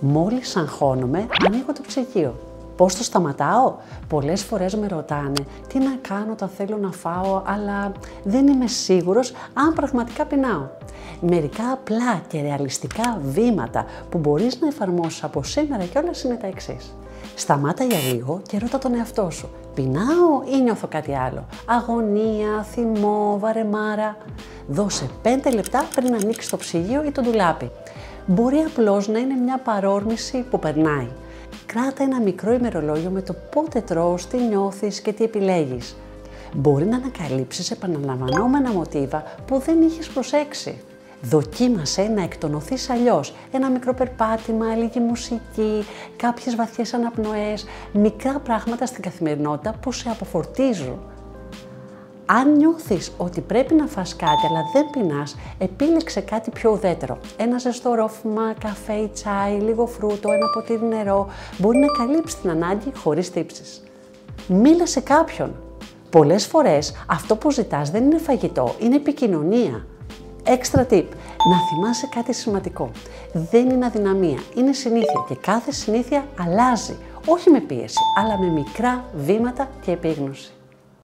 Μόλις αγχώνομαι, ανοίγω το ψυγείο. Πώς το σταματάω? Πολλές φορές με ρωτάνε τι να κάνω όταν θέλω να φάω, αλλά δεν είμαι σίγουρος αν πραγματικά πεινάω. Μερικά απλά και ρεαλιστικά βήματα που μπορείς να εφαρμόσεις από σήμερα κιόλας είναι τα εξής. Σταμάτα για λίγο και ρώτα τον εαυτό σου. Πεινάω ή νιώθω κάτι άλλο? Αγωνία, θυμό, βαρεμάρα? Δώσε 5 λεπτά πριν ανοίξεις το ψυγείο ή το ντουλάπι. Μπορεί απλώς να είναι μια παρόρμηση που περνάει. Κράτα ένα μικρό ημερολόγιο με το πότε τρως, τι νιώθεις και τι επιλέγεις. Μπορεί να ανακαλύψεις επαναλαμβανόμενα μοτίβα που δεν είχες προσέξει. Δοκίμασε να εκτονωθείς αλλιώς. Ένα μικρό περπάτημα, λίγη μουσική, κάποιες βαθιές αναπνοές, μικρά πράγματα στην καθημερινότητα που σε αποφορτίζουν. Αν νιώθεις ότι πρέπει να φας κάτι αλλά δεν πεινάς, επίλεξε κάτι πιο ουδέτερο. Ένα ζεστό ρόφημα, καφέ ή τσάι, λίγο φρούτο, ένα ποτήρι νερό μπορεί να καλύψει την ανάγκη χωρίς τύψεις. Μίλα σε κάποιον. Πολλές φορές αυτό που ζητάς δεν είναι φαγητό, είναι επικοινωνία. Extra tip, να θυμάσαι κάτι σημαντικό. Δεν είναι αδυναμία, είναι συνήθεια και κάθε συνήθεια αλλάζει. Όχι με πίεση, αλλά με μικρά βήματα και επίγνωση.